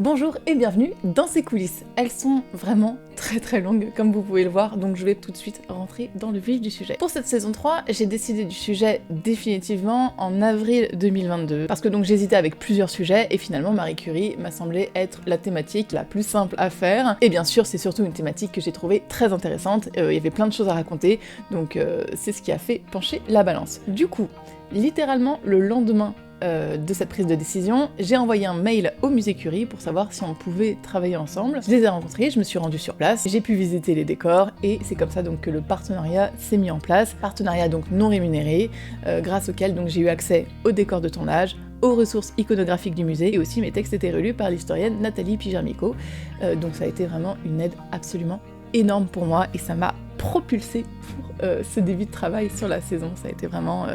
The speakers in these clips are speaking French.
Bonjour et bienvenue dans ces coulisses. Elles sont vraiment très longues comme vous pouvez le voir, donc je vais tout de suite rentrer dans le vif du sujet. Pour cette saison 3, j'ai décidé du sujet définitivement en avril 2022, parce que donc j'hésitais avec plusieurs sujets et finalement Marie Curie m'a semblé être la thématique la plus simple à faire, et bien sûr c'est surtout une thématique que j'ai trouvée très intéressante, il y avait plein de choses à raconter, donc c'est ce qui a fait pencher la balance. Du coup, littéralement le lendemain de cette prise de décision, j'ai envoyé un mail au musée Curie pour savoir si on pouvait travailler ensemble. Je les ai rencontrés, je me suis rendue sur place, j'ai pu visiter les décors et c'est comme ça donc que le partenariat s'est mis en place. Partenariat donc non rémunéré, grâce auquel donc j'ai eu accès aux décors de tournage, aux ressources iconographiques du musée et aussi mes textes étaient relus par l'historienne Nathalie Pijarmico. Donc ça a été vraiment une aide absolument énorme pour moi et ça m'a propulsé pour ce début de travail sur la saison. Ça a été vraiment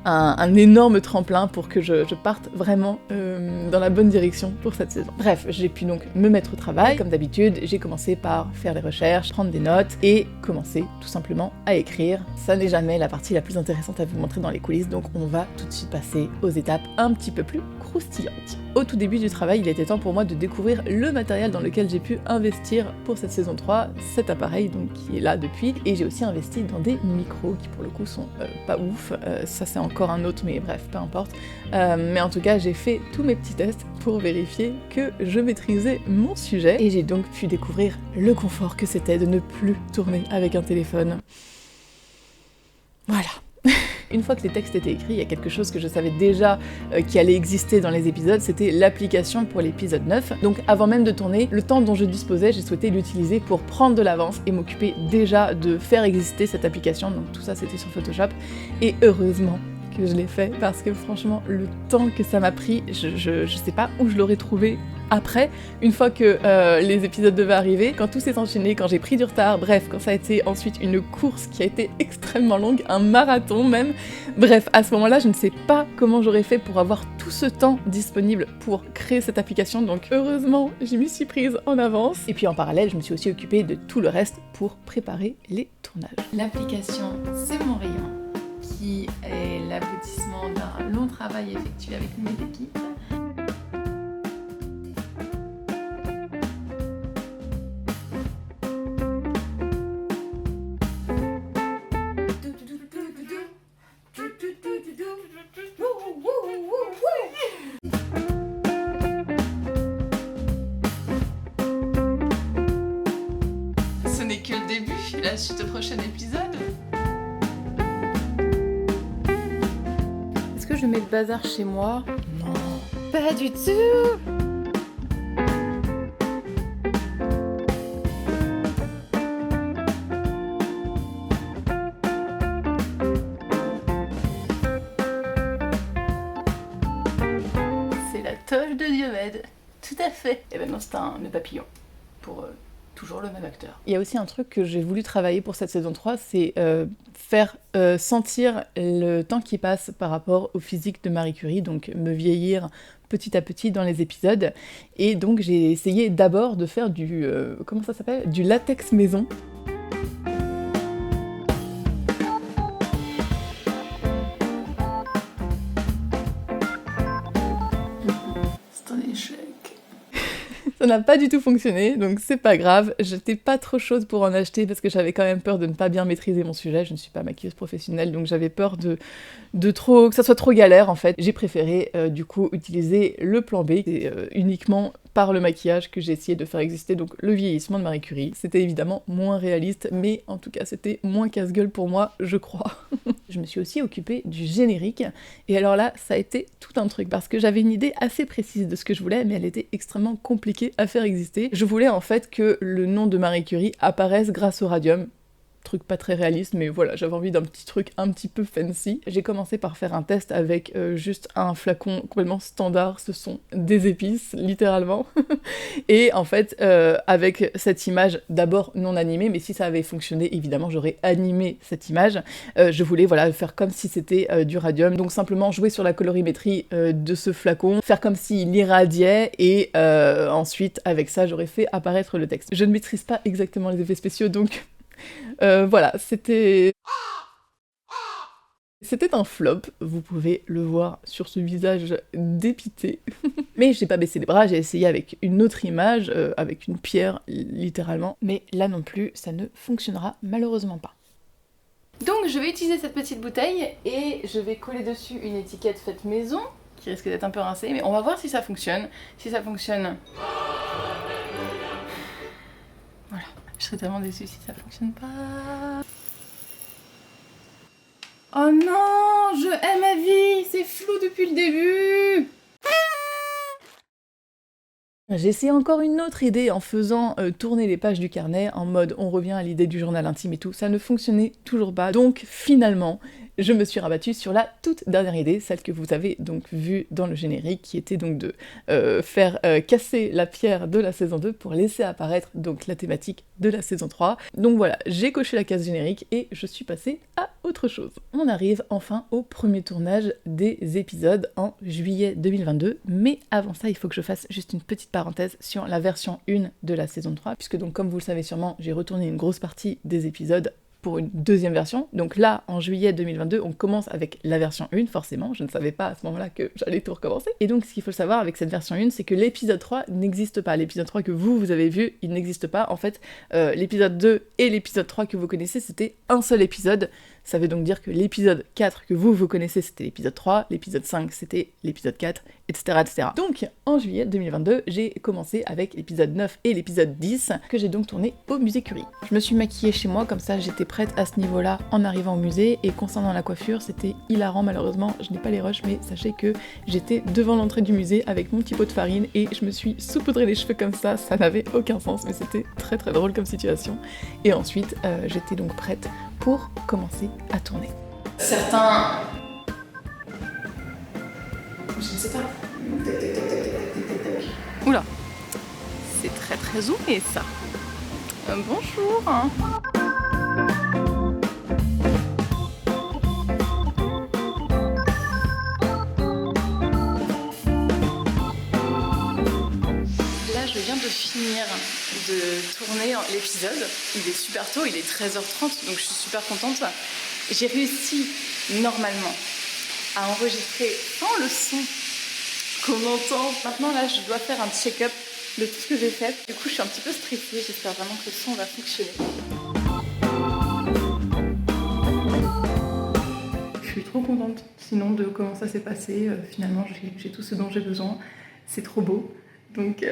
un énorme tremplin pour que je parte vraiment dans la bonne direction pour cette saison. Bref, j'ai pu donc me mettre au travail. Comme d'habitude, j'ai commencé par faire des recherches, prendre des notes et commencer tout simplement à écrire. Ça n'est jamais la partie la plus intéressante à vous montrer dans les coulisses, donc on va tout de suite passer aux étapes un petit peu plus croustillantes. Au tout début du travail, il était temps pour moi de découvrir le matériel dans lequel j'ai pu investir pour cette saison 3, cet appareil donc qui est là depuis, et j'ai aussi investi dans des micros qui pour le coup sont pas ouf, ça c'est encore un autre mais bref, peu importe. Mais en tout cas j'ai fait tous mes petits tests pour vérifier que je maîtrisais mon sujet, et j'ai donc pu découvrir le confort que c'était de ne plus tourner avec un téléphone. Voilà. Une fois que les textes étaient écrits, il y a quelque chose que je savais déjà qui allait exister dans les épisodes, c'était l'application pour l'épisode 9. Donc avant même de tourner, le temps dont je disposais, j'ai souhaité l'utiliser pour prendre de l'avance et m'occuper déjà de faire exister cette application. Donc tout ça c'était sur Photoshop, et heureusement que je l'ai fait, parce que franchement, le temps que ça m'a pris, je sais pas où je l'aurais trouvé après, une fois que les épisodes devaient arriver, quand tout s'est enchaîné, quand j'ai pris du retard, bref, quand ça a été ensuite une course qui a été extrêmement longue, un marathon même, bref, à ce moment-là, je ne sais pas comment j'aurais fait pour avoir tout ce temps disponible pour créer cette application, donc heureusement, je m'y suis prise en avance. Et puis en parallèle, je me suis aussi occupée de tout le reste pour préparer les tournages. L'application, c'est mon rayon, qui est l'aboutissement d'un long travail effectué avec mes équipes. Ce n'est que le début, la suite au prochain épisode. Est-ce que je mets le bazar chez moi? Non, pas du tout. C'est la toge de Diomède, tout à fait. Et maintenant c'est un nœud papillon pour toujours le même acteur. Il y a aussi un truc que j'ai voulu travailler pour cette saison 3, c'est faire sentir le temps qui passe par rapport au physique de Marie Curie, donc me vieillir petit à petit dans les épisodes. Et donc j'ai essayé d'abord de faire du... comment ça s'appelle? Du latex maison. C'est un échec. Ça n'a pas du tout fonctionné, donc c'est pas grave. J'étais pas trop chaude pour en acheter parce que j'avais quand même peur de ne pas bien maîtriser mon sujet. Je ne suis pas maquilleuse professionnelle, donc j'avais peur de trop que ça soit trop galère en fait. J'ai préféré du coup utiliser le plan B, et uniquement par le maquillage que j'ai essayé de faire exister donc le vieillissement de Marie Curie. C'était évidemment moins réaliste, mais en tout cas c'était moins casse-gueule pour moi, je crois. Je me suis aussi occupée du générique, et alors là, ça a été tout un truc, parce que j'avais une idée assez précise de ce que je voulais, mais elle était extrêmement compliquée à faire exister. Je voulais en fait que le nom de Marie Curie apparaisse grâce au radium. Truc pas très réaliste, mais voilà, j'avais envie d'un petit truc un petit peu fancy. J'ai commencé par faire un test avec juste un flacon complètement standard, ce sont des épices, littéralement. Et en fait, avec cette image d'abord non animée, mais si ça avait fonctionné, évidemment, j'aurais animé cette image. Je voulais, voilà, faire comme si c'était du radium, donc simplement jouer sur la colorimétrie de ce flacon, faire comme s'il irradiait, et ensuite, avec ça, j'aurais fait apparaître le texte. Je ne maîtrise pas exactement les effets spéciaux, donc... voilà, c'était C'était un flop, vous pouvez le voir sur ce visage dépité. Mais j'ai pas baissé les bras, j'ai essayé avec une autre image, avec une pierre, littéralement. Mais là non plus, ça ne fonctionnera malheureusement pas. Donc je vais utiliser cette petite bouteille et je vais coller dessus une étiquette faite maison, qui risque d'être un peu rincée, mais on va voir si ça fonctionne. Si ça fonctionne... Voilà. Je serais tellement déçue si ça fonctionne pas... Oh non, je hais ma vie, c'est flou depuis le début. J'ai essayé encore une autre idée en faisant tourner les pages du carnet en mode on revient à l'idée du journal intime et tout, ça ne fonctionnait toujours pas. Donc finalement, je me suis rabattue sur la toute dernière idée, celle que vous avez donc vue dans le générique, qui était donc de faire casser la pierre de la saison 2 pour laisser apparaître donc la thématique de la saison 3. Donc voilà, j'ai coché la case générique et je suis passée à autre chose. On arrive enfin au premier tournage des épisodes en juillet 2022, mais avant ça, il faut que je fasse juste une petite parenthèse sur la version 1 de la saison 3, puisque donc comme vous le savez sûrement, j'ai retourné une grosse partie des épisodes pour une deuxième version. Donc là, en juillet 2022, on commence avec la version 1, forcément. Je ne savais pas à ce moment-là que j'allais tout recommencer. Et donc, ce qu'il faut savoir avec cette version 1, c'est que l'épisode 3 n'existe pas. L'épisode 3 que vous avez vu, il n'existe pas. En fait, l'épisode 2 et l'épisode 3 que vous connaissez, c'était un seul épisode. Ça veut donc dire que l'épisode 4 que vous connaissez, c'était l'épisode 3, l'épisode 5, c'était l'épisode 4, etc., etc. Donc, en juillet 2022, j'ai commencé avec l'épisode 9 et l'épisode 10, que j'ai donc tourné au musée Curie. Je me suis maquillée chez moi, comme ça j'étais prête à ce niveau-là en arrivant au musée, et concernant la coiffure, c'était hilarant malheureusement, je n'ai pas les rushs, mais sachez que j'étais devant l'entrée du musée avec mon petit pot de farine, et je me suis saupoudré les cheveux comme ça n'avait aucun sens, mais c'était très très drôle comme situation. Et ensuite, j'étais donc prête pour commencer à tourner. Certains... Je ne sais pas. Oula, c'est très très zoomé ça. Bonjour. Là, je viens de finir de tourner l'épisode. Il est super tôt, il est 13h30, donc je suis super contente. J'ai réussi normalement à enregistrer sans le son qu'on entend. Maintenant là, je dois faire un check-up de tout ce que j'ai fait. Du coup, je suis un petit peu stressée. J'espère vraiment que le son va fonctionner. Je suis trop contente, sinon, de comment ça s'est passé. Finalement, j'ai tout ce dont j'ai besoin. C'est trop beau. Donc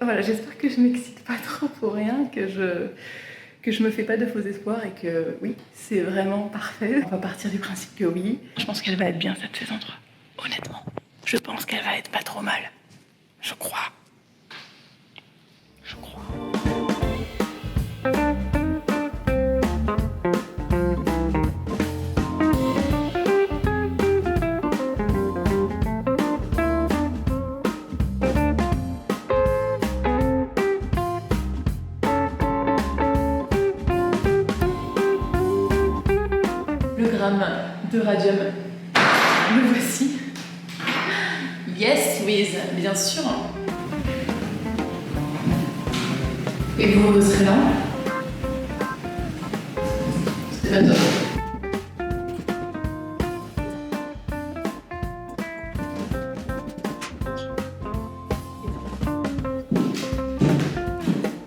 voilà, j'espère que je m'excite pas trop pour rien, que je me fais pas de faux espoirs et que oui, c'est vraiment parfait. On va partir du principe que oui. Je pense qu'elle va être bien cette saison 3. Honnêtement, je pense qu'elle va être pas trop mal. Je crois. Je crois. Le gramme de radium, le voici. Yes, Louise, bien sûr. Et vous reposerez là. C'est pas top.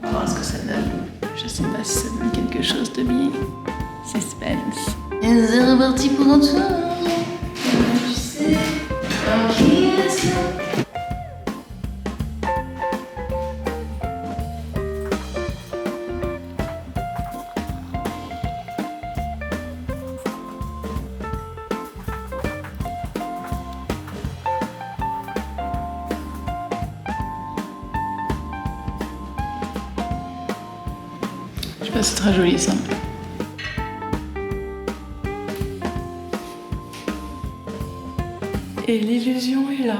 On va voir ce que ça donne. Je sais pas si ça donne quelque chose de bien. Suspense. Et c'est reparti pour un tour. Tu sais, je sais pas, c'est très joli ça. Et l'illusion est là.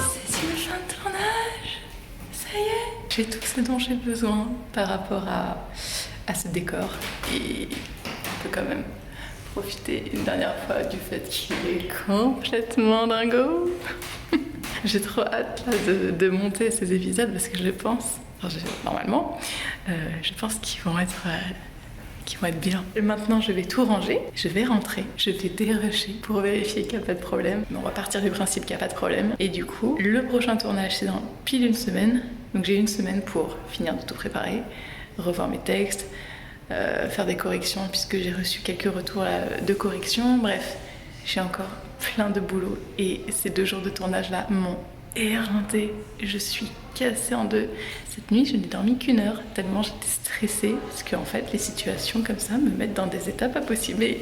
C'est une fin de tournage. Ça y est. J'ai tout ce dont j'ai besoin par rapport à ce décor. Et on peut quand même profiter une dernière fois du fait qu'il est complètement dingo. J'ai trop hâte là, de monter ces épisodes parce que je pense, normalement, je pense qu'ils vont être bien. Et maintenant, je vais tout ranger, je vais rentrer, je vais dérusher pour vérifier qu'il n'y a pas de problème. Mais on va partir du principe qu'il n'y a pas de problème. Et du coup, le prochain tournage, c'est dans pile une semaine. Donc j'ai une semaine pour finir de tout préparer, revoir mes textes, faire des corrections puisque j'ai reçu quelques retours de corrections. Bref, j'ai encore plein de boulot et ces 2 jours de tournage là m'ont éreinté. Je suis cassée en deux. Cette nuit, je n'ai dormi qu'1 heure tellement j'étais stressée parce qu'en fait, les situations comme ça me mettent dans des états pas possibles et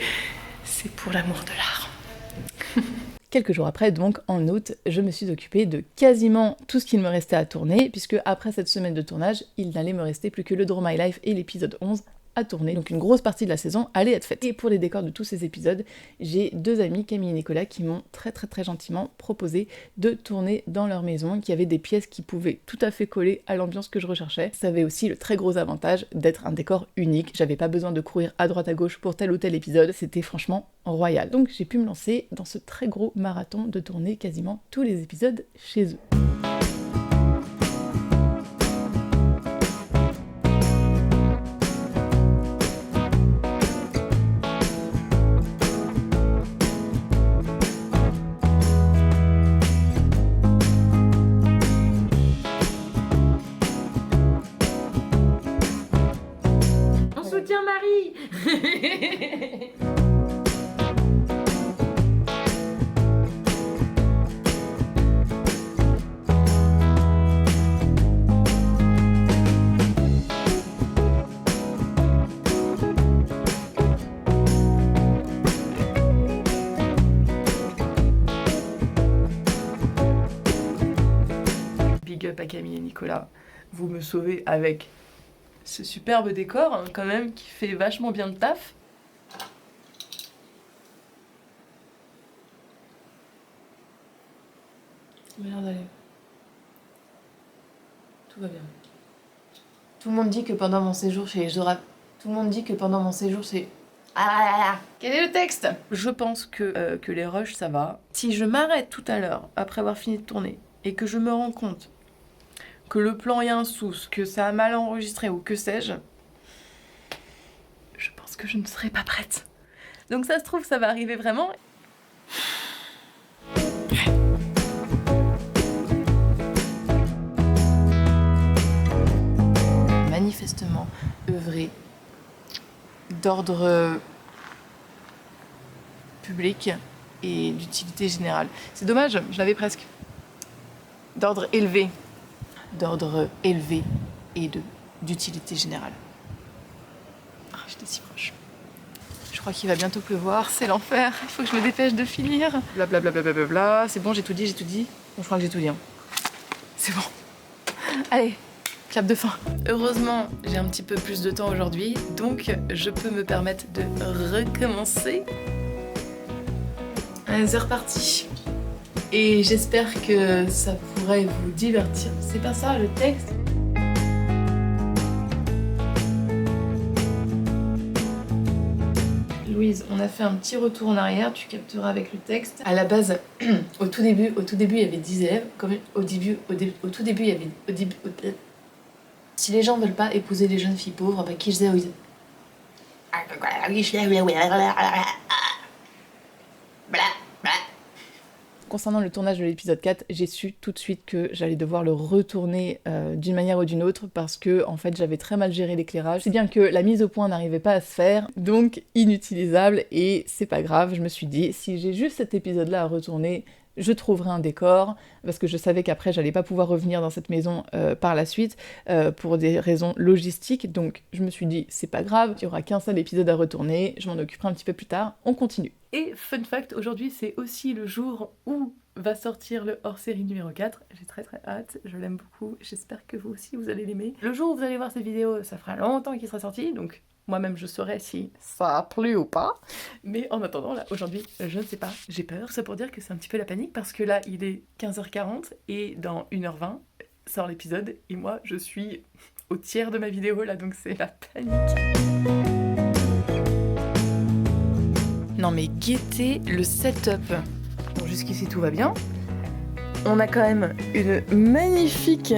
c'est pour l'amour de l'art. Quelques jours après, donc en août, je me suis occupée de quasiment tout ce qu'il me restait à tourner, puisque après cette semaine de tournage, il n'allait me rester plus que le Draw My Life et l'épisode 11 à tourner. Donc une grosse partie de la saison allait être faite. Et pour les décors de tous ces épisodes, j'ai 2 amis, Camille et Nicolas, qui m'ont très gentiment proposé de tourner dans leur maison, qui avait des pièces qui pouvaient tout à fait coller à l'ambiance que je recherchais. Ça avait aussi le très gros avantage d'être un décor unique. J'avais pas besoin de courir à droite à gauche pour tel ou tel épisode. C'était franchement royal. Donc j'ai pu me lancer dans ce très gros marathon de tourner quasiment tous les épisodes chez eux. Tiens Marie. Big up à Camille et Nicolas, vous me sauvez avec ce superbe décor, hein, quand même, qui fait vachement bien le taf. Ça m'a l'air d'aller. Tout va bien. Tout le monde dit que pendant mon séjour chez Quel est le texte? Je pense que les rushs, ça va. Si je m'arrête tout à l'heure, après avoir fini de tourner, et que je me rends compte que le plan est un souce, que ça a mal enregistré ou que sais-je, je pense que je ne serai pas prête. Donc ça se trouve, ça va arriver vraiment. manifestement œuvrer d'ordre public et d'utilité générale. C'est dommage, je l'avais presque. D'ordre élevé et d'utilité générale. Ah, j'étais si proche. Je crois qu'il va bientôt pleuvoir, c'est l'enfer. Il faut que je me dépêche de finir. Blablabla, c'est bon, j'ai tout dit. Bon, je crois que j'ai tout dit. Hein. C'est bon. Allez, clap de fin. Heureusement, j'ai un petit peu plus de temps aujourd'hui, donc je peux me permettre de recommencer. Allez, c'est reparti. Et j'espère que ça pourrait vous divertir. C'est pas ça le texte? Louise, on a fait un petit retour en arrière, tu capteras avec le texte. À la base, au tout début, il y avait 10 élèves. Comme au tout début, il y avait... Si les gens veulent pas épouser les jeunes filles pauvres, bah qui je sais, Concernant le tournage de l'épisode 4, j'ai su tout de suite que j'allais devoir le retourner d'une manière ou d'une autre parce que en fait j'avais très mal géré l'éclairage. C'est bien que la mise au point n'arrivait pas à se faire, donc inutilisable, et c'est pas grave, je me suis dit, si j'ai juste cet épisode-là à retourner, je trouverai un décor, parce que je savais qu'après j'allais pas pouvoir revenir dans cette maison par la suite, pour des raisons logistiques, donc je me suis dit, c'est pas grave, il y aura qu'un seul épisode à retourner, je m'en occuperai un petit peu plus tard, on continue. Et fun fact, aujourd'hui c'est aussi le jour où va sortir le hors-série numéro 4. J'ai très hâte, je l'aime beaucoup, j'espère que vous aussi vous allez l'aimer. Le jour où vous allez voir cette vidéo, ça fera longtemps qu'il sera sorti, donc moi-même je saurai si ça a plu ou pas. Mais en attendant, là, aujourd'hui, je ne sais pas, j'ai peur. Tout ça pour dire que c'est un petit peu la panique, parce que là, il est 15h40, et dans 1h20, sort l'épisode, et moi, je suis au tiers de ma vidéo, là, donc c'est la panique. Non mais guettez le setup. Bon, jusqu'ici tout va bien. On a quand même une magnifique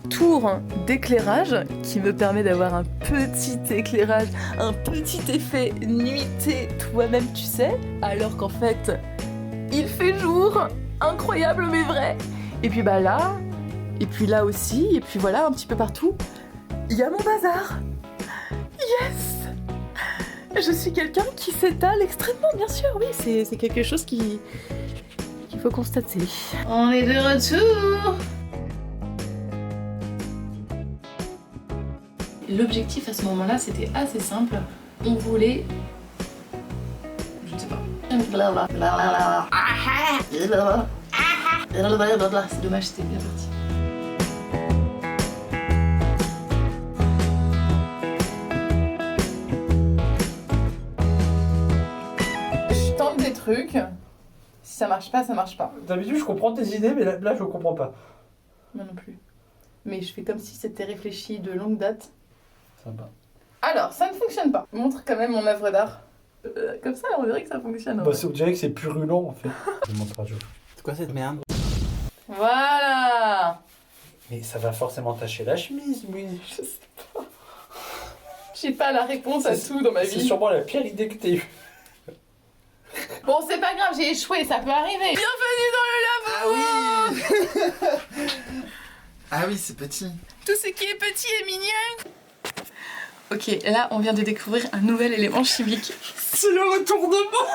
tour d'éclairage qui me permet d'avoir un petit éclairage, un petit effet nuitée toi-même tu sais, alors qu'en fait il fait jour, incroyable mais vrai. Et puis bah là, et puis là aussi, et puis voilà un petit peu partout, il y a mon bazar. Yes! Je suis quelqu'un qui s'étale extrêmement, bien sûr, oui, c'est quelque chose qu'il faut constater. On est de retour. L'objectif à ce moment-là, c'était assez simple. On voulait... Je ne sais pas. C'est dommage, c'était bien parti. Je tente des trucs. Si ça marche pas, ça marche pas. D'habitude, je comprends tes idées, mais là je comprends pas. Moi non plus. Mais je fais comme si c'était réfléchi de longue date. Sympa. Alors, ça ne fonctionne pas. Montre quand même mon œuvre d'art. Comme ça, on dirait que ça fonctionne. Bah, on dirait que c'est purulent en fait. Je montre pas, C'est quoi cette merde? Voilà. Mais ça va forcément tacher la chemise, oui. Je sais pas. J'ai pas la réponse à tout dans ma C'est vie. sûrement la pire idée que t'aies eue. Bon, c'est pas grave, j'ai échoué, ça peut arriver. Bienvenue dans le labo. Ah oui, c'est petit. Tout ce qui est petit est mignon. Ok, là, on vient de découvrir un nouvel élément chimique. C'est le retournement.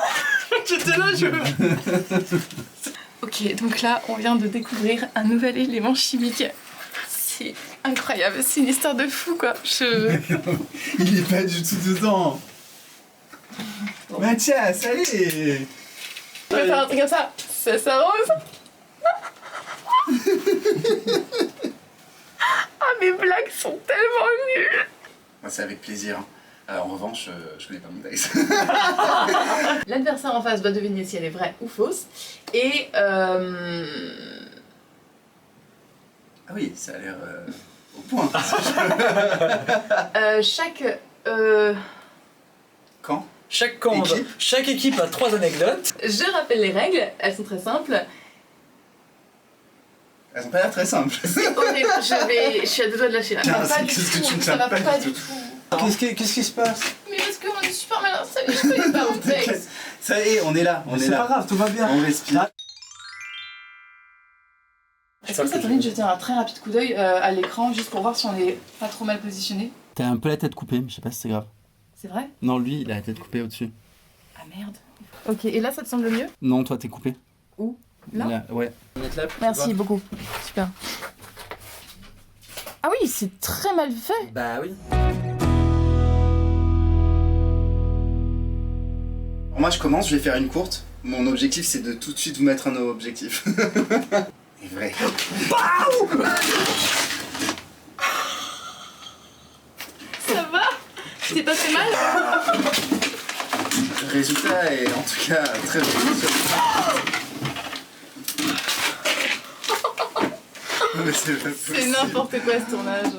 J'étais là, Ok, donc là, on vient de découvrir un nouvel élément chimique. C'est incroyable, c'est une histoire de fou, quoi. Il est pas du tout dedans. Bon. Mathias, allez. Je vais faire un truc comme ça. Ça s'arrose. Ah, mes blagues sont tellement nulles. C'est avec plaisir. En revanche, je connais pas mon texte. L'adversaire en face doit deviner si elle est vraie ou fausse. Et Ah oui, ça a l'air au point. chaque... Quand? Chaque équipe a 3 anecdotes. Je rappelle les règles, elles sont très simples. Elles ont pas l'air très simples. C'est horrible, je suis à deux doigts de lâcher là. Tiens, Ça va pas du qu'est-ce que tout, tu ne ça tiens va pas pas du du tout. tout. Qu'est-ce qui se passe? Mais parce qu'on est super malin, ça je connais pas mon texte. Ça y est, on est là, on est C'est là. pas grave, tout va bien. On respire. Est-ce que ça t'envie de jeter un très rapide coup d'œil à l'écran juste pour voir si on est pas trop mal positionné? T'as un peu la tête coupée, mais je sais pas si c'est grave. C'est vrai? Non, lui, il a la tête coupée au-dessus. Ah merde. Ok, et là ça te semble mieux? Non, toi, t'es coupé. Où? Là? Ouais. Merci beaucoup, super. Ah oui, c'est très mal fait. Bah oui. Moi, je commence, je vais faire une courte. Mon objectif, c'est de tout de suite vous mettre un objectif. Et vrai. Ça va? Je t'ai pas fait mal? Le résultat est en tout cas très bon. Mais C'est n'importe quoi ce tournage.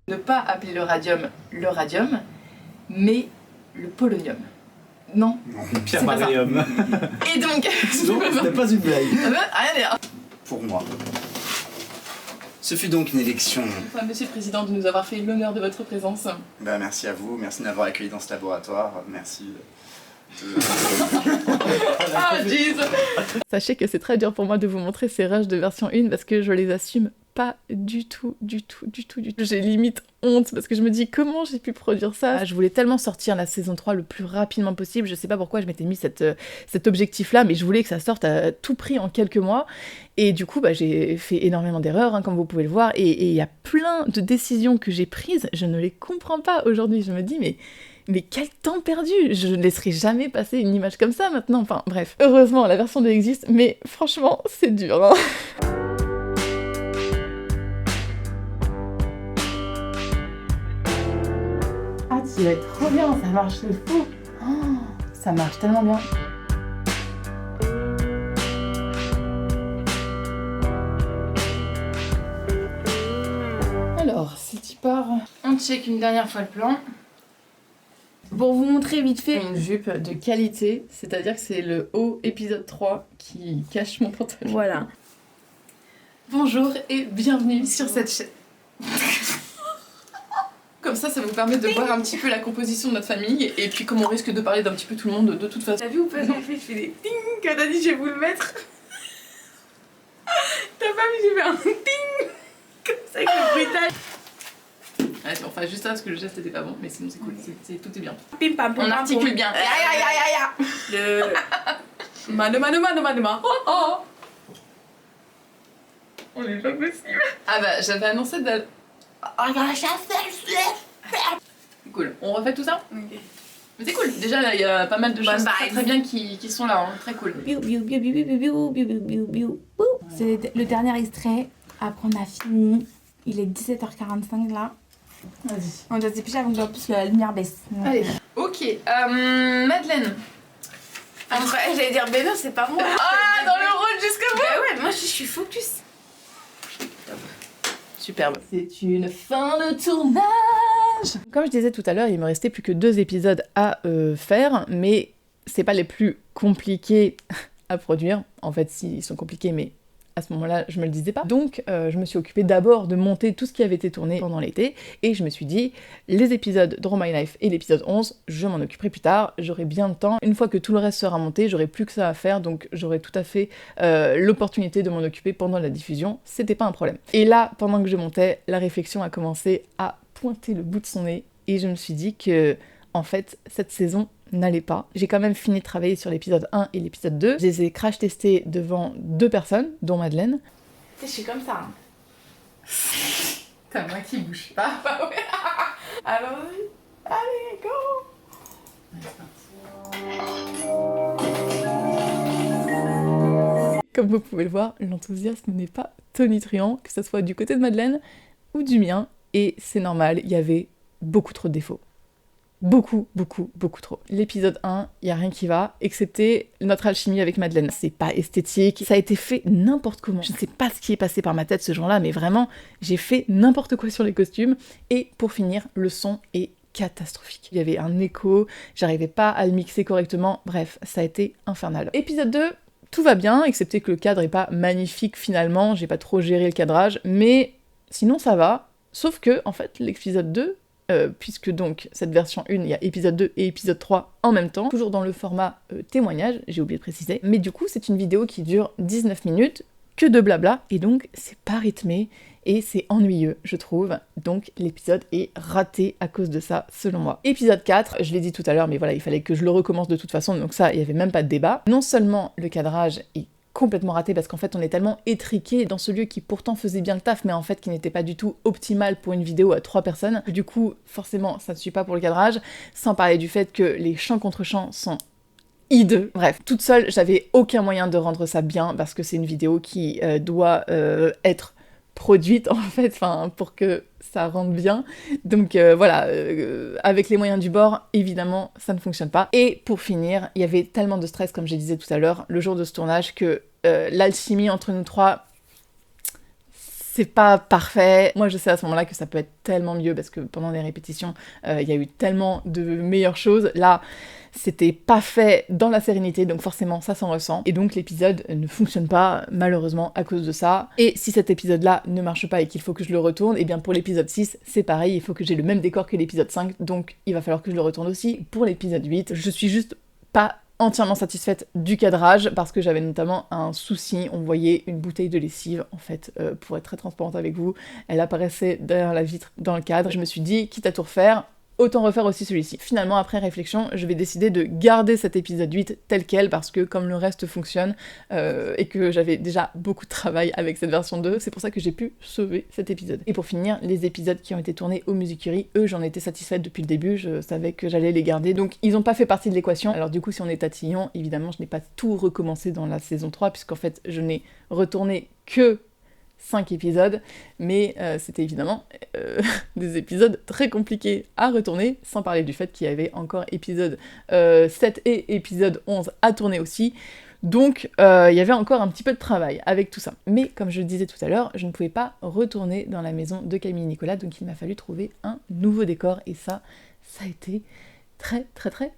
Ne pas appeler le radium, mais le polonium. Non. Pierre C'est pas ça. Marium. Et donc... Non, c'était pas une blague. Rien à dire. Pour moi. Ce fut donc une élection. Enfin, Monsieur le Président, de nous avoir fait l'honneur de votre présence. Bah, merci à vous, merci de m'avoir accueilli dans ce laboratoire, merci de... Ah, jeez. Sachez que c'est très dur pour moi de vous montrer ces rushs de version 1 parce que je les assume pas du tout. J'ai limite honte parce que je me dis comment j'ai pu produire ça. Je voulais tellement sortir la saison 3 le plus rapidement possible. Je sais pas pourquoi je m'étais mis cet objectif-là, mais je voulais que ça sorte à tout prix en quelques mois. Et du coup, j'ai fait énormément d'erreurs, hein, comme vous pouvez le voir. Et il y a plein de décisions que j'ai prises, je ne les comprends pas aujourd'hui. Je me dis, mais quel temps perdu! Je ne laisserai jamais passer une image comme ça maintenant. Enfin bref, heureusement la version 2 existe, mais franchement c'est dur. Hein. Ah tu vas être trop bien, ça marche de fou! Oh, ça marche tellement bien. Alors, c'est y part. On check une dernière fois le plan. Pour vous montrer vite fait... Une jupe de qualité, c'est-à-dire que c'est le haut épisode 3 qui cache mon pantalon. Voilà. Bonjour et bienvenue sur cette chaîne. Comme ça vous permet de voir un petit peu la composition de notre famille et puis comme on risque de parler d'un petit peu tout le monde de toute façon. T'as vu ou pas, j'ai fait des ting quand t'as dit je vais vous le mettre. T'as pas vu, j'ai fait un ting comme ça avec le bruitage. Allez, on fait juste ça parce que le geste était pas bon, mais sinon c'est cool, tout est bien. Pim pam pam. On articule bien. Le... Mano. Oh. On est pas possible. Ah bah j'avais annoncé de... Cool, on refait tout ça? Ok. Mais c'est cool, déjà là il y a pas mal de choses très bien qui sont là, hein. Très cool. C'est le dernier extrait, après on a fini, il est 17h45 là. Vas-y. On doit se dépêcher avant que en plus la lumière baisse. Allez. Ok, Madeleine. J'allais dire Beno, c'est pas moi. Ah, dans le rôle jusqu'au bout. Bah ouais, moi je suis focus. Superbe. C'est une fin de tournage. Comme je disais tout à l'heure, il me restait plus que 2 épisodes à faire, mais c'est pas les plus compliqués à produire. En fait, si, ils sont compliqués, mais à ce moment-là, je me le disais pas. Donc, je me suis occupée d'abord de monter tout ce qui avait été tourné pendant l'été, et je me suis dit, les épisodes Draw My Life et l'épisode 11, je m'en occuperai plus tard, j'aurai bien le temps. Une fois que tout le reste sera monté, j'aurai plus que ça à faire, donc j'aurai tout à fait l'opportunité de m'en occuper pendant la diffusion, c'était pas un problème. Et là, pendant que je montais, la réflexion a commencé à pointer le bout de son nez, et je me suis dit que, en fait, cette saison n'allait pas. J'ai quand même fini de travailler sur l'épisode 1 et l'épisode 2. Je les ai crash testés devant 2 personnes, dont Madeleine. Je suis comme ça. Hein. T'as moi qui bouge pas. Bah ouais. Alors, allez, go. Comme vous pouvez le voir, l'enthousiasme n'est pas tonitruant, que ce soit du côté de Madeleine ou du mien, et c'est normal, il y avait beaucoup trop de défauts. Beaucoup trop. L'épisode 1, il y a rien qui va, excepté notre alchimie avec Madeleine. C'est pas esthétique, ça a été fait n'importe comment. Je ne sais pas ce qui est passé par ma tête ce jour-là, mais vraiment, j'ai fait n'importe quoi sur les costumes. Et pour finir, le son est catastrophique. Il y avait un écho, j'arrivais pas à le mixer correctement, bref, ça a été infernal. Épisode 2, tout va bien, excepté que le cadre est pas magnifique finalement, j'ai pas trop géré le cadrage, mais sinon ça va. Sauf que, en fait, l'épisode 2, puisque donc cette version 1, il y a épisode 2 et épisode 3 en même temps, toujours dans le format témoignage, j'ai oublié de préciser, mais du coup c'est une vidéo qui dure 19 minutes, que de blabla, et donc c'est pas rythmé, et c'est ennuyeux, je trouve, donc l'épisode est raté à cause de ça, selon moi. Épisode 4, je l'ai dit tout à l'heure, mais voilà, il fallait que je le recommence de toute façon, donc ça, il y avait même pas de débat. Non seulement le cadrage est complètement raté parce qu'en fait on est tellement étriqué dans ce lieu qui pourtant faisait bien le taf mais en fait qui n'était pas du tout optimal pour une vidéo à 3 personnes. Du coup forcément ça ne suit pas pour le cadrage, sans parler du fait que les champs contre champs sont hideux. Bref, toute seule j'avais aucun moyen de rendre ça bien parce que c'est une vidéo qui doit être produite en fait, enfin pour que ça rentre bien. Donc voilà, avec les moyens du bord, évidemment, ça ne fonctionne pas. Et pour finir, il y avait tellement de stress, comme je disais tout à l'heure, le jour de ce tournage, que l'alchimie entre nous trois, c'est pas parfait. Moi, je sais à ce moment-là que ça peut être tellement mieux, parce que pendant les répétitions, il y a eu tellement de meilleures choses. Là, c'était pas fait dans la sérénité, donc forcément ça s'en ressent. Et donc l'épisode ne fonctionne pas, malheureusement, à cause de ça. Et si cet épisode-là ne marche pas et qu'il faut que je le retourne, et bien pour l'épisode 6, c'est pareil, il faut que j'ai le même décor que l'épisode 5, donc il va falloir que je le retourne aussi. Pour l'épisode 8, je suis juste pas entièrement satisfaite du cadrage, parce que j'avais notamment un souci, on voyait une bouteille de lessive, en fait, pour être très transparente avec vous, elle apparaissait derrière la vitre dans le cadre. Je me suis dit, quitte à tout refaire, autant refaire aussi celui-ci. Finalement, après réflexion, je vais décider de garder cet épisode 8 tel quel, parce que comme le reste fonctionne, et que j'avais déjà beaucoup de travail avec cette version 2, c'est pour ça que j'ai pu sauver cet épisode. Et pour finir, les épisodes qui ont été tournés au Musicuri, eux, j'en étais satisfaite depuis le début, je savais que j'allais les garder, donc ils ont pas fait partie de l'équation. Alors du coup, si on est tatillon, évidemment, je n'ai pas tout recommencé dans la saison 3, puisqu'en fait, je n'ai retourné que 5 épisodes, mais c'était évidemment des épisodes très compliqués à retourner, sans parler du fait qu'il y avait encore épisode 7 et épisode 11 à tourner aussi, donc il y avait encore un petit peu de travail avec tout ça. Mais comme je le disais tout à l'heure, je ne pouvais pas retourner dans la maison de Camille et Nicolas, donc il m'a fallu trouver un nouveau décor, et ça a été très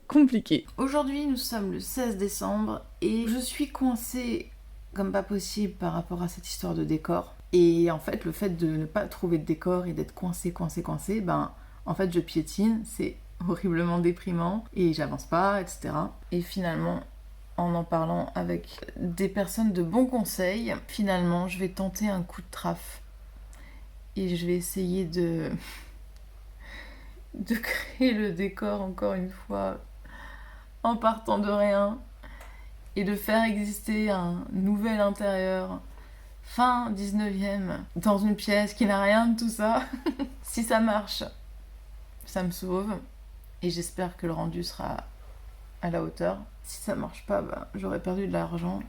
compliqué. Aujourd'hui, nous sommes le 16 décembre et je suis coincée comme pas possible par rapport à cette histoire de décor. Et en fait, le fait de ne pas trouver de décor et d'être coincée, ben en fait je piétine, c'est horriblement déprimant et j'avance pas, etc. Et finalement, en parlant avec des personnes de bons conseils, finalement je vais tenter un coup de traf et je vais essayer de créer le décor encore une fois en partant de rien et de faire exister un nouvel intérieur fin 19e dans une pièce qui n'a rien de tout ça. Si ça marche, ça me sauve et j'espère que le rendu sera à la hauteur. Si ça marche pas, bah, j'aurais perdu de l'argent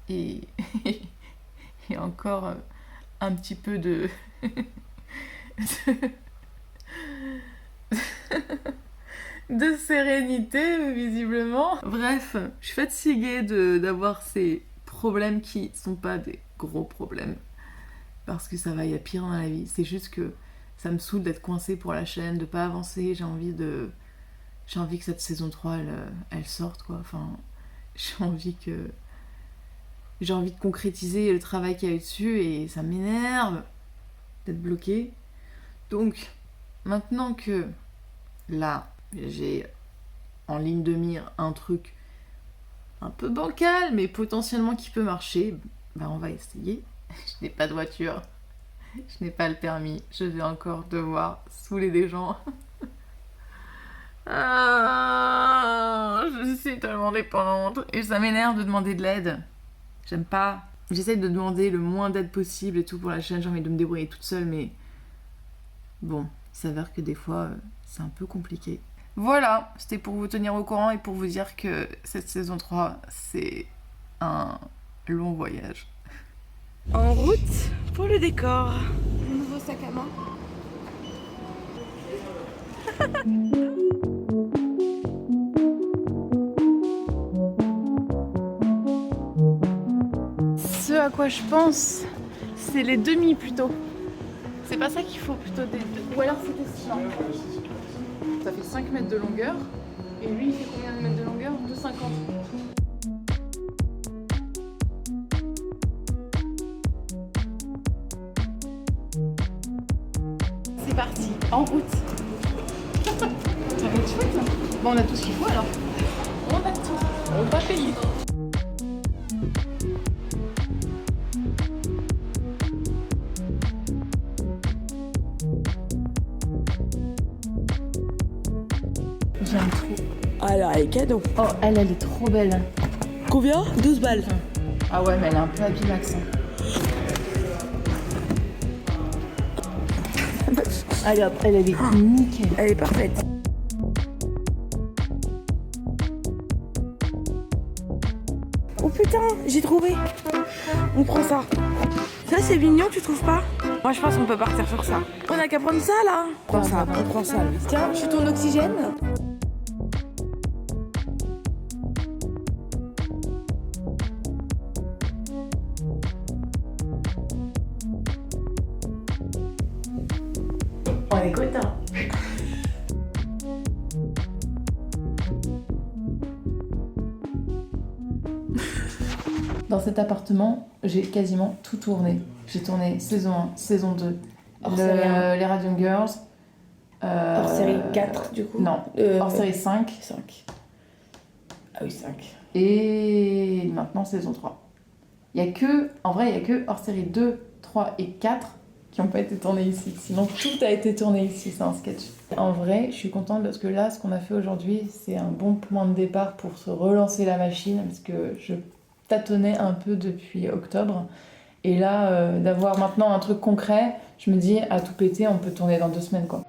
et encore un petit peu de de sérénité visiblement. Bref, je suis fatiguée d'avoir ces problèmes qui sont pas des gros problèmes parce que ça va, il y a pire dans la vie. C'est juste que ça me saoule d'être coincée pour la chaîne, de pas avancer. J'ai envie que cette saison 3 elle sorte quoi. Enfin, j'ai envie de concrétiser le travail qu'il y a eu dessus et ça m'énerve d'être bloquée. Donc maintenant que là j'ai en ligne de mire un truc un peu bancal mais potentiellement qui peut marcher, bah on va essayer. Je n'ai pas de voiture, je n'ai pas le permis, je vais encore devoir saouler des gens. Je suis tellement dépendante et ça m'énerve de demander de l'aide. J'aime pas. J'essaie de demander le moins d'aide possible et tout pour la chaîne, j'ai envie de me débrouiller toute seule, mais bon, il s'avère que des fois c'est un peu compliqué. Voilà, c'était pour vous tenir au courant et pour vous dire que cette saison 3 c'est un long voyage. En route pour le décor. Nouveau sac à main. Ce à quoi je pense, c'est les demi plutôt. C'est pas ça qu'il faut plutôt des... Ou alors c'était ça. Ça fait 5 mètres de longueur. Et lui il fait combien de mètres de longueur? 2,50. C'est parti, en route. Ça va être chouette ça. Bon, on a tout ce qu'il faut alors. On a tout, on va payer. J'aime trop. Ah là, elle est cadeau. Oh, elle est trop belle. Combien? 12 balles. Ah ouais, mais elle est un peu habimax. Allez hop, elle est nickel. Elle est parfaite. Oh putain, j'ai trouvé. On prend ça. Ça c'est mignon, tu trouves pas? Moi je pense qu'on peut partir sur ça. On a qu'à prendre ça là. On prend ça. Tiens, je suis ton oxygène. On est content. Dans cet appartement, j'ai quasiment tout tourné. J'ai tourné saison 1, saison 2, les Radiant Girls. Hors série 4 du coup. Non, hors série 5. 5. Ah oui, 5. Et maintenant saison 3. En vrai, il y a que hors série 2, 3 et 4 qui n'ont pas été tournés ici. Sinon, tout a été tourné ici, c'est un sketch. En vrai, je suis contente parce que là, ce qu'on a fait aujourd'hui, c'est un bon point de départ pour se relancer la machine, parce que je tâtonnais un peu depuis octobre. Et là, d'avoir maintenant un truc concret, je me dis, à tout péter, on peut tourner dans 2 semaines, quoi.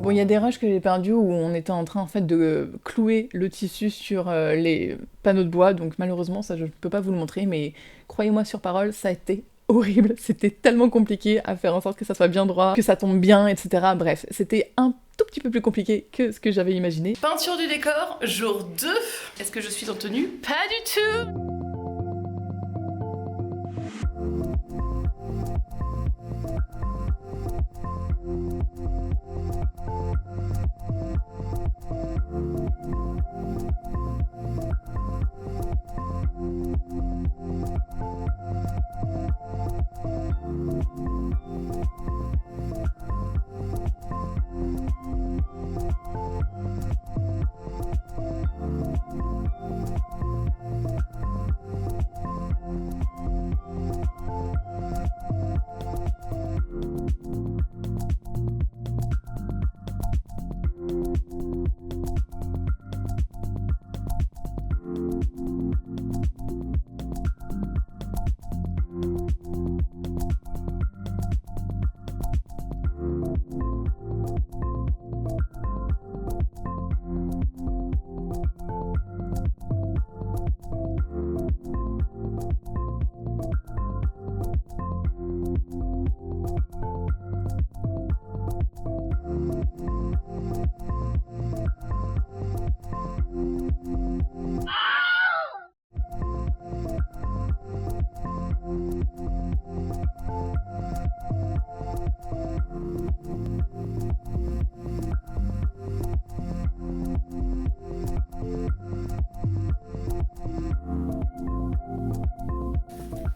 Bon, il y a des rushs que j'ai perdus où on était en train en fait de clouer le tissu sur les panneaux de bois, donc malheureusement ça je ne peux pas vous le montrer, mais croyez-moi sur parole, ça a été horrible, c'était tellement compliqué à faire en sorte que ça soit bien droit, que ça tombe bien, etc. Bref, c'était un tout petit peu plus compliqué que ce que j'avais imaginé. Peinture du décor, jour 2. Est-ce que je suis en tenue? Pas du tout.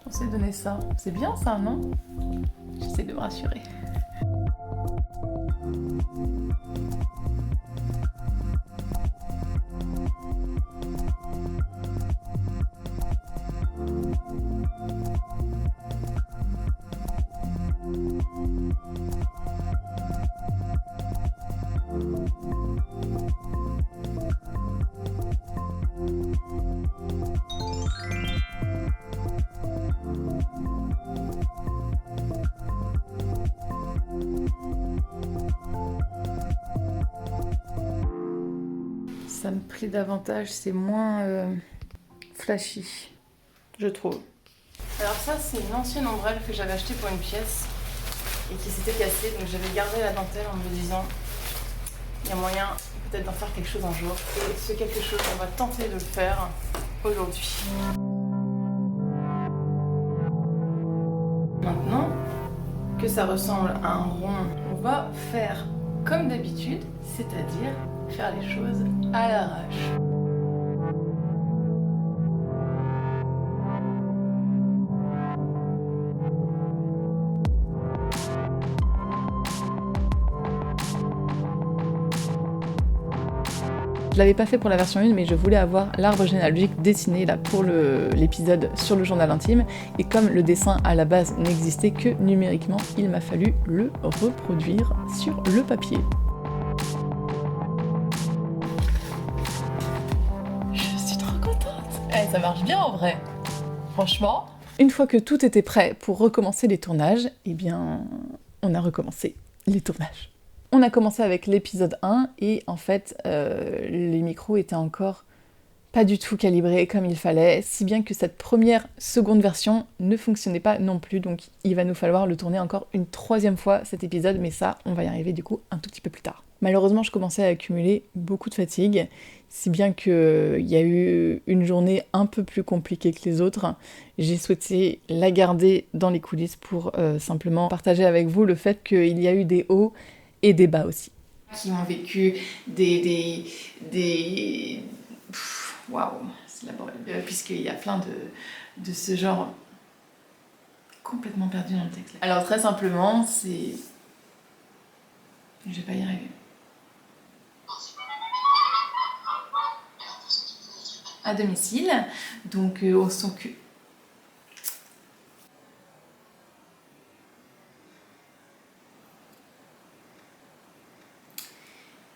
On s'est donné ça. C'est bien ça, non? J'essaie de me rassurer. Ça me plaît davantage, c'est moins flashy, je trouve. Alors ça, c'est une ancienne ombrelle que j'avais achetée pour une pièce et qui s'était cassée, donc j'avais gardé la dentelle en me disant il y a moyen peut-être d'en faire quelque chose un jour. Et ce quelque chose, on va tenter de le faire aujourd'hui. Maintenant que ça ressemble à un rond, on va faire comme d'habitude, c'est-à-dire faire les choses à l'arrache. Je l'avais pas fait pour la version 1, mais je voulais avoir l'arbre généalogique dessiné là pour l'épisode sur le journal intime, et comme le dessin à la base n'existait que numériquement, il m'a fallu le reproduire sur le papier. Je suis trop contente. Ça marche bien en vrai. Franchement. Une fois que tout était prêt pour recommencer les tournages, eh bien, on a recommencé les tournages. On a commencé avec l'épisode 1 et en fait, les micros étaient encore pas du tout calibrés comme il fallait, si bien que cette seconde version ne fonctionnait pas non plus, donc il va nous falloir le tourner encore une 3e fois cet épisode, mais ça, on va y arriver du coup un tout petit peu plus tard. Malheureusement, je commençais à accumuler beaucoup de fatigue, si bien qu'il y a eu une journée un peu plus compliquée que les autres. J'ai souhaité la garder dans les coulisses pour simplement partager avec vous le fait qu'il y a eu des hauts et des bas aussi. Qui ont vécu des... Waouh, c'est laborieux. Puisqu'il y a plein de ce genre complètement perdu dans le texte. Alors très simplement, c'est... Je vais pas y arriver. À domicile, donc on s'occupe...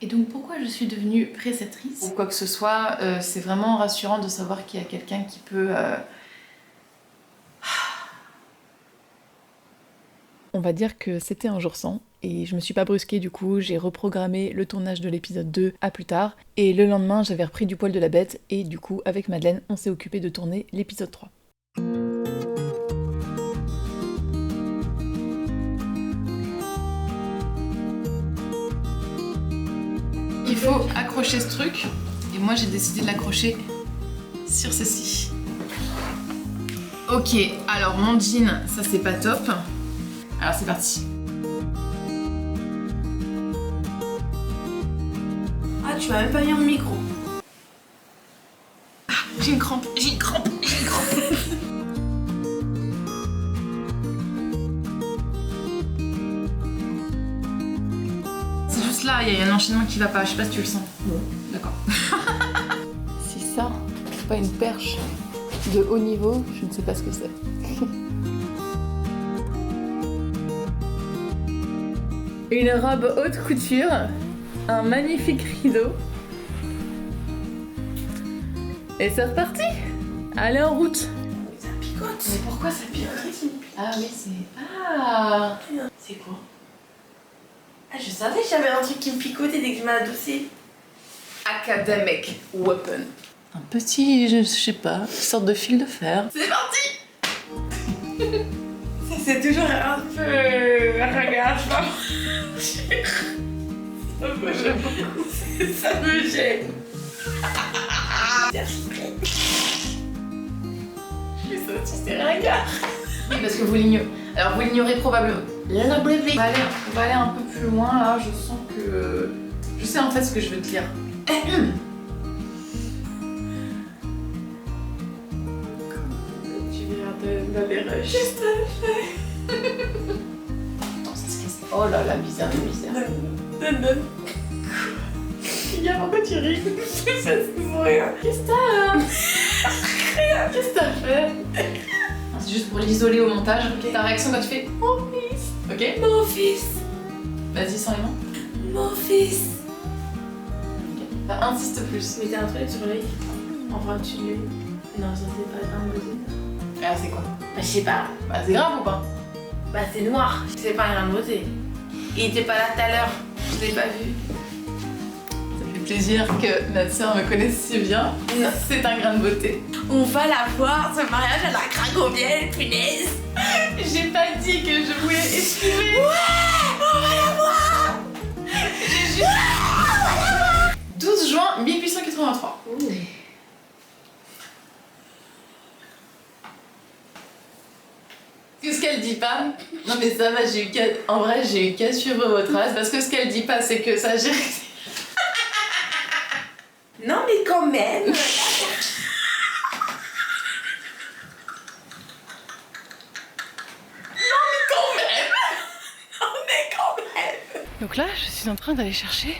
Et donc pourquoi je suis devenue préceptrice ou quoi que ce soit, c'est vraiment rassurant de savoir qu'il y a quelqu'un qui peut... On va dire que c'était un jour sans, et je me suis pas brusquée du coup, j'ai reprogrammé le tournage de l'épisode 2 à plus tard, et le lendemain j'avais repris du poil de la bête, et du coup avec Madeleine on s'est occupé de tourner l'épisode 3. Il faut accrocher ce truc, et moi j'ai décidé de l'accrocher sur ceci. Ok, alors mon jean, ça c'est pas top. Alors c'est parti. Ah, tu m'as même pas mis en micro. Ah, j'ai une crampe, j'ai une crampe, j'ai une crampe. là, il y a un enchaînement qui va pas, je sais pas si tu le sens. Bon. D'accord. Si ça, c'est pas une perche de haut niveau, je ne sais pas ce que c'est. Une robe haute couture, un magnifique rideau. Et c'est reparti. Allez en route. Ça picote. Mais pourquoi ça picote? Ah oui, c'est... Ah. C'est quoi? Ah, je savais que j'avais un truc qui me picotait dès que je m'adossais. Academic weapon. Un petit, je sais pas, sorte de fil de fer. C'est parti. Ça, c'est toujours un peu ringard, je pense. Ça me gêne beaucoup. Ça me gêne. Je suis sortie, c'est ringard. Oui, parce que vous l'ignorez. Alors vous l'ignorez probablement. On va aller un peu plus loin là, je sens que... Je sais en fait ce que je veux te dire. Tu viens d'aller juste Attends, ça se casse. Oh là là, bizarre. Donne. Pourquoi tu ris? Ça se voit rien. Qu'est-ce que t'as Qu'est-ce que t'as fait? C'est juste pour l'isoler au montage. Ok. Ta réaction quand tu fais mon fils. Ok. Mon fils. Vas-y, sans les mains. Mon fils. Ok. Bah, insiste plus. Mais t'as un truc sur l'œil. Enfin, tu l'as. Non, ça c'est pas grave. Ah, c'est quoi? Bah, je sais pas. Bah, c'est grave ou pas? Bah, c'est noir. C'est pas un grain de beauté. Il était pas là tout à l'heure. Je l'ai pas vu. Ça fait plaisir que notre sœur me connaisse si bien. C'est un grain de beauté. On va la voir, ce mariage à la craque au miel, punaise. J'ai pas dit que je voulais esquiver. Ouais, on va la voir. J'ai juste... 12 juin 1883. Ce qu'elle dit pas, non mais ça va, en vrai j'ai eu qu'à suivre vos traces parce que ce qu'elle dit pas c'est que ça j'ai... Non, mais quand même. Donc là, je suis en train d'aller chercher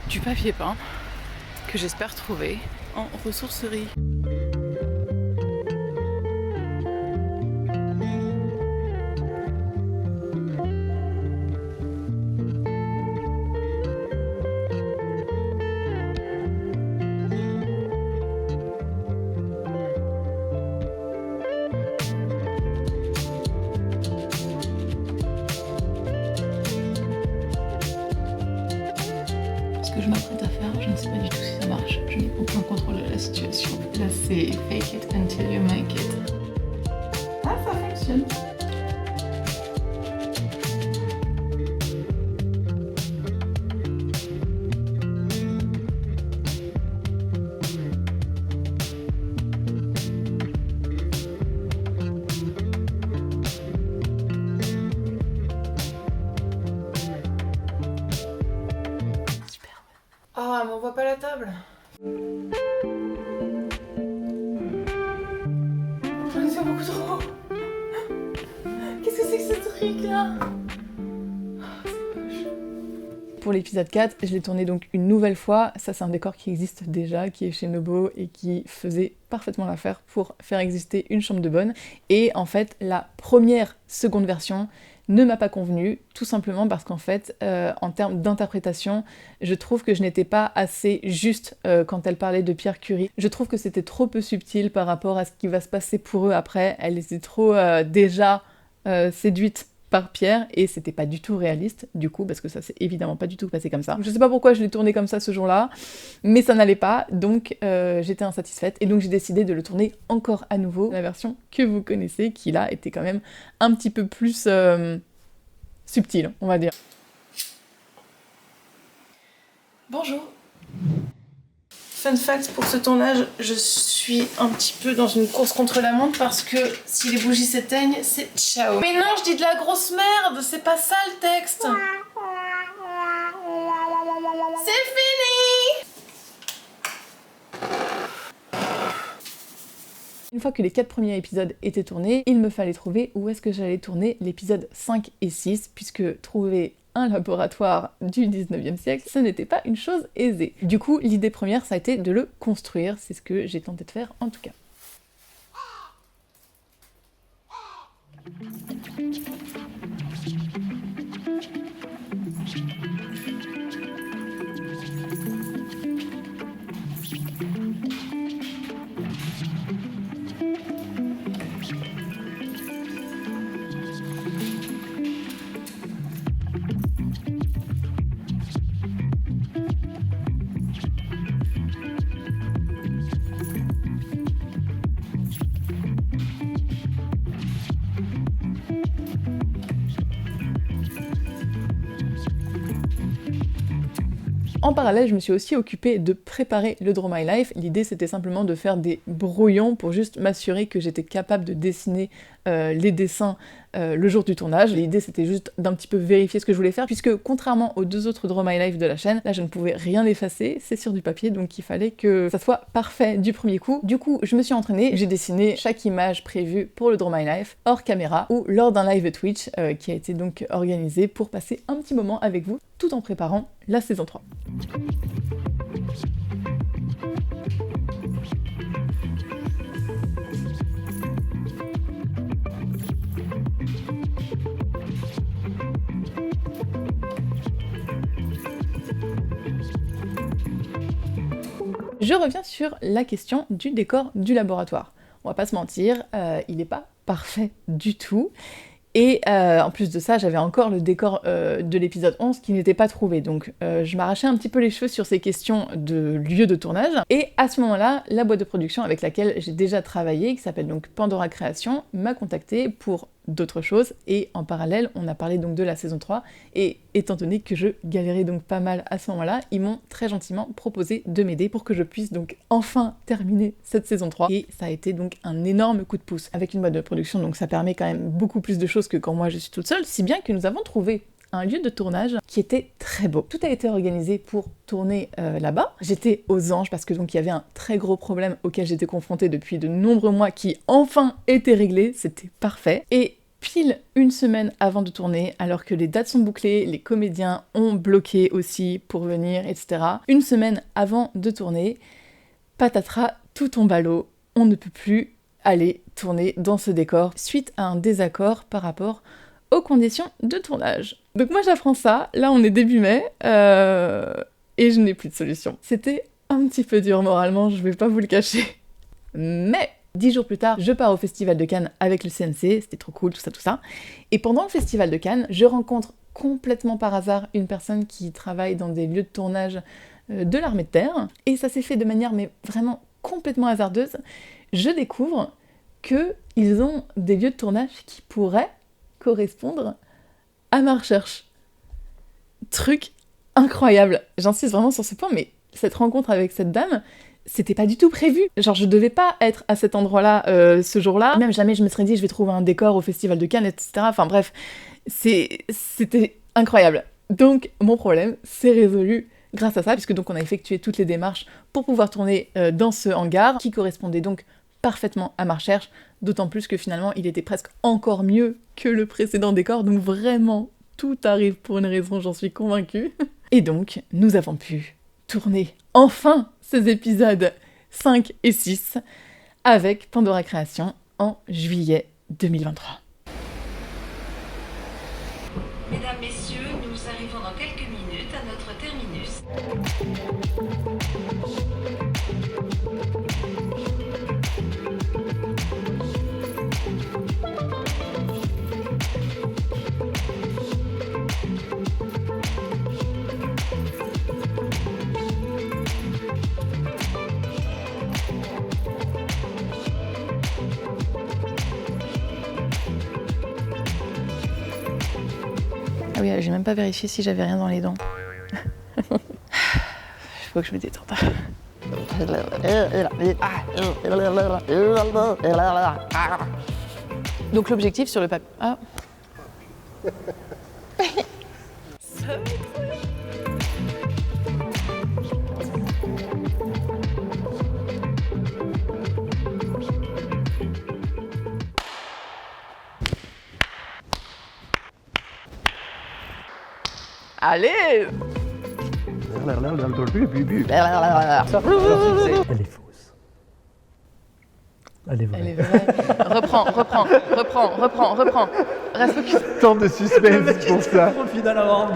du papier peint que j'espère trouver en ressourcerie. Ce que je m'apprête à faire, je ne sais pas du tout si ça marche. Je n'ai aucun contrôle de la situation. Là, c'est fake it until you make it. Ah, ça fonctionne. Ah, mais on voit pas la table. C'est beaucoup trop. Qu'est-ce que c'est que ce truc là? Pour l'épisode 4, je l'ai tourné donc une nouvelle fois. Ça, c'est un décor qui existe déjà, qui est chez Nobo et qui faisait parfaitement l'affaire pour faire exister une chambre de bonne. Et en fait, la seconde version ne m'a pas convenu, tout simplement parce qu'en fait, en termes d'interprétation, je trouve que je n'étais pas assez juste quand elle parlait de Pierre Curie. Je trouve que c'était trop peu subtil par rapport à ce qui va se passer pour eux après. Elle était trop déjà séduite par Pierre et c'était pas du tout réaliste du coup parce que ça s'est évidemment pas du tout passé comme ça. Je sais pas pourquoi je l'ai tourné comme ça ce jour-là, mais ça n'allait pas, donc j'étais insatisfaite et donc j'ai décidé de le tourner encore à nouveau, la version que vous connaissez, qui là était quand même un petit peu plus subtile, on va dire. Bonjour. Fun fact, pour ce tournage, je suis un petit peu dans une course contre la montre parce que si les bougies s'éteignent, c'est ciao. Mais non, je dis de la grosse merde, c'est pas ça le texte. C'est fini. Une fois que les 4 premiers épisodes étaient tournés, il me fallait trouver où est-ce que j'allais tourner l'épisode 5 et 6, puisque trouver un laboratoire du 19e siècle, ce n'était pas une chose aisée. Du coup, l'idée première, ça a été de le construire, c'est ce que j'ai tenté de faire en tout cas. En parallèle, je me suis aussi occupée de préparer le Draw My Life. L'idée, c'était simplement de faire des brouillons pour juste m'assurer que j'étais capable de dessiner les dessins le jour du tournage. L'idée, c'était juste d'un petit peu vérifier ce que je voulais faire, puisque contrairement aux 2 autres Draw My Life de la chaîne, là, je ne pouvais rien effacer, c'est sur du papier, donc il fallait que ça soit parfait du premier coup. Du coup, je me suis entraînée, j'ai dessiné chaque image prévue pour le Draw My Life, hors caméra, ou lors d'un live Twitch, qui a été donc organisé pour passer un petit moment avec vous, tout en préparant la saison 3. Je reviens sur la question du décor du laboratoire. On va pas se mentir, il n'est pas parfait du tout. Et en plus de ça, j'avais encore le décor de l'épisode 11 qui n'était pas trouvé. Donc je m'arrachais un petit peu les cheveux sur ces questions de lieu de tournage. Et à ce moment-là, la boîte de production avec laquelle j'ai déjà travaillé, qui s'appelle donc Pandora Création, m'a contactée pour d'autres choses. Et en parallèle, on a parlé donc de la saison 3. Et étant donné que je galérais donc pas mal à ce moment-là, ils m'ont très gentiment proposé de m'aider pour que je puisse donc enfin terminer cette saison 3. Et ça a été donc un énorme coup de pouce. Avec une boîte de production, donc ça permet quand même beaucoup plus de choses que quand moi je suis toute seule, si bien que nous avons trouvé un lieu de tournage qui était très beau. Tout a été organisé pour tourner là-bas. J'étais aux anges parce que donc il y avait un très gros problème auquel j'étais confrontée depuis de nombreux mois qui enfin était réglé, c'était parfait. Et pile une semaine avant de tourner, alors que les dates sont bouclées, les comédiens ont bloqué aussi pour venir, etc. Une semaine avant de tourner, patatras, tout tombe à l'eau, on ne peut plus aller tourner dans ce décor suite à un désaccord par rapport aux conditions de tournage. Donc moi j'apprends ça, là on est début mai, et je n'ai plus de solution. C'était un petit peu dur moralement, je vais pas vous le cacher. Mais 10 jours plus tard, je pars au Festival de Cannes avec le CNC, c'était trop cool, tout ça. Et pendant le Festival de Cannes, je rencontre complètement par hasard une personne qui travaille dans des lieux de tournage de l'armée de terre, et ça s'est fait de manière mais vraiment complètement hasardeuse. Je découvre qu'ils ont des lieux de tournage qui pourraient correspondre à ma recherche. Truc incroyable. J'insiste vraiment sur ce point, mais cette rencontre avec cette dame, c'était pas du tout prévu. Genre, je devais pas être à cet endroit-là ce jour-là. Même jamais je me serais dit, je vais trouver un décor au Festival de Cannes, etc. Enfin bref, c'était incroyable. Donc, mon problème s'est résolu grâce à ça, puisque donc on a effectué toutes les démarches pour pouvoir tourner dans ce hangar, qui correspondait donc parfaitement à ma recherche, d'autant plus que finalement il était presque encore mieux que le précédent décor, donc vraiment tout arrive pour une raison, j'en suis convaincue. Et donc nous avons pu tourner enfin ces épisodes 5 et 6 avec Pandora Création en juillet 2023. Mesdames, messieurs, nous arrivons dans quelques minutes à notre terminus. Ah oui, j'ai même pas vérifié si j'avais rien dans les dents. Faut que je me détende. Donc l'objectif sur le papier... Ah. Allez. Elle est fausse. Elle est vraie. Elle est vraie. Reprends. Reste focus. Tant de suspense pour ça. Au final, avant.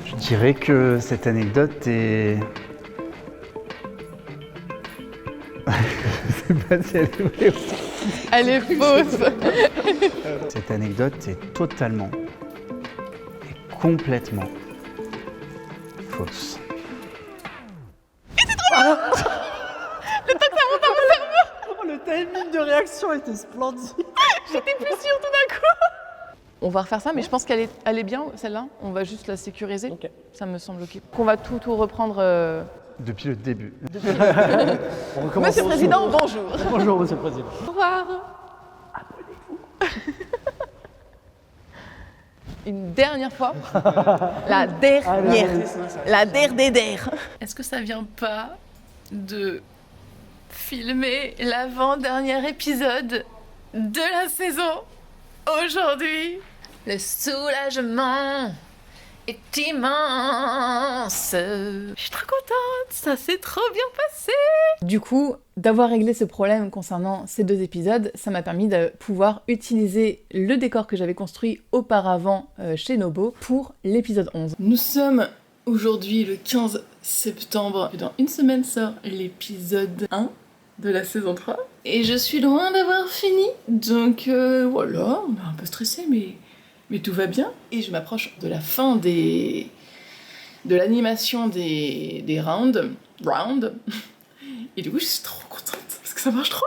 Je dirais que cette anecdote est... Je sais pas si elle est vraie ou pas. Elle est fausse. Cette anecdote est totalement et complètement fausse. Le timing de réaction était splendide. J'étais plus sûre tout d'un coup. On va refaire ça, mais je pense qu'elle est bien, celle-là. On va juste la sécuriser. Ok. Ça me semble ok. On va tout reprendre. Depuis le début. On recommence Monsieur le au Président, second. bonjour. Bonjour, Monsieur le Président. Au revoir. Une dernière fois. La dernière. La der. Est-ce que ça vient pas de filmer l'avant-dernier épisode de la saison aujourd'hui? Le soulagement est immense. Je suis trop contente, ça s'est trop bien passé. Du coup, d'avoir réglé ce problème concernant ces 2 épisodes, ça m'a permis de pouvoir utiliser le décor que j'avais construit auparavant chez Nobo pour l'épisode 11. Nous sommes aujourd'hui le 15 septembre. Dans une semaine sort l'épisode 1 de la saison 3. Et je suis loin d'avoir fini. Donc voilà, on est un peu stressé, mais tout va bien. Et je m'approche de la fin de l'animation des rounds. Et du coup, je suis trop contente parce que ça marche trop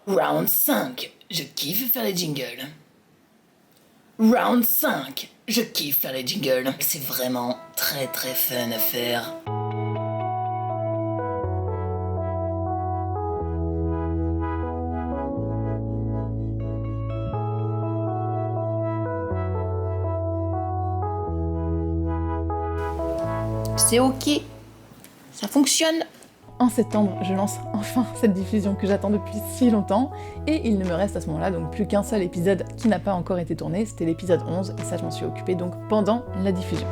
bien. Round 5, je kiffe faire les jingles. Round 5, je kiffe faire les jingles. C'est vraiment très très fun à faire. C'est ok, ça fonctionne. En septembre, je lance enfin cette diffusion que j'attends depuis si longtemps, et il ne me reste à ce moment-là donc plus qu'un seul épisode qui n'a pas encore été tourné, c'était l'épisode 11, et ça je m'en suis occupée donc pendant la diffusion.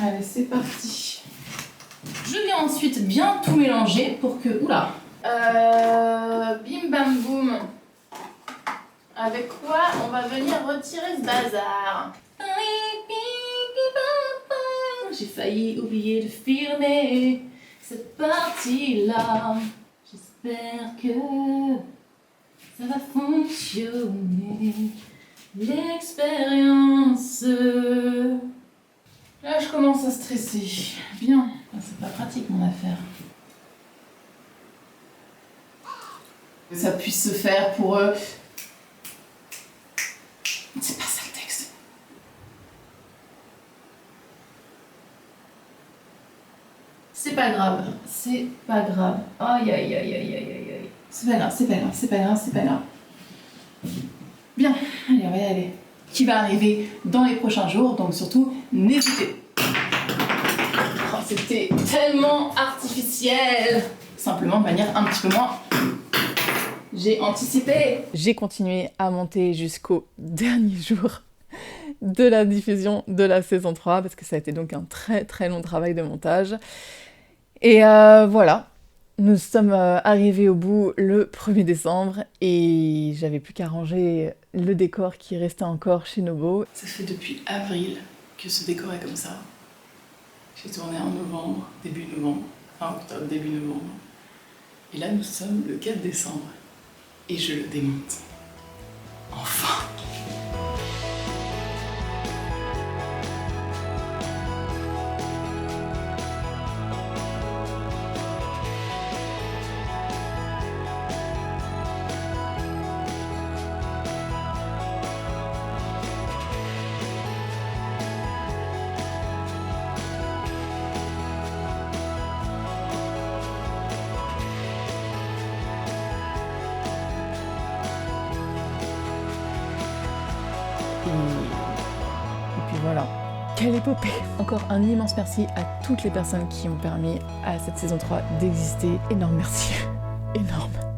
Allez, c'est parti. Je viens ensuite bien tout mélanger pour que... Oula. Bim bam boum. Avec quoi on va venir retirer ce bazar? J'ai failli oublier de filmer cette partie-là. J'espère que ça va fonctionner. L'expérience... Là, je commence à stresser. Bien. C'est pas pratique, mon affaire. Que ça puisse se faire pour eux. C'est pas ça le texte. C'est pas grave. C'est pas grave. Aïe, aïe, aïe, aïe, aïe, aïe, aïe. C'est pas grave, c'est pas grave, c'est pas grave, c'est pas grave. Bien. Allez, on va y aller. Qui va arriver dans les prochains jours, donc surtout, n'hésitez. Oh, c'était tellement artificiel. Simplement de manière un petit peu moins... J'ai anticipé. J'ai continué à monter jusqu'au dernier jour de la diffusion de la saison 3, parce que ça a été donc un très très long travail de montage. Et voilà. Nous sommes arrivés au bout le 1er décembre et j'avais plus qu'à ranger le décor qui restait encore chez Nobo. Ça fait depuis avril que ce décor est comme ça. J'ai tourné en novembre, début novembre, fin octobre, début novembre. Et là nous sommes le 4 décembre et je le démonte. Enfin. Et puis voilà. Quelle épopée! Encore un immense merci à toutes les personnes qui ont permis à cette saison 3 d'exister. Énorme merci. Énorme.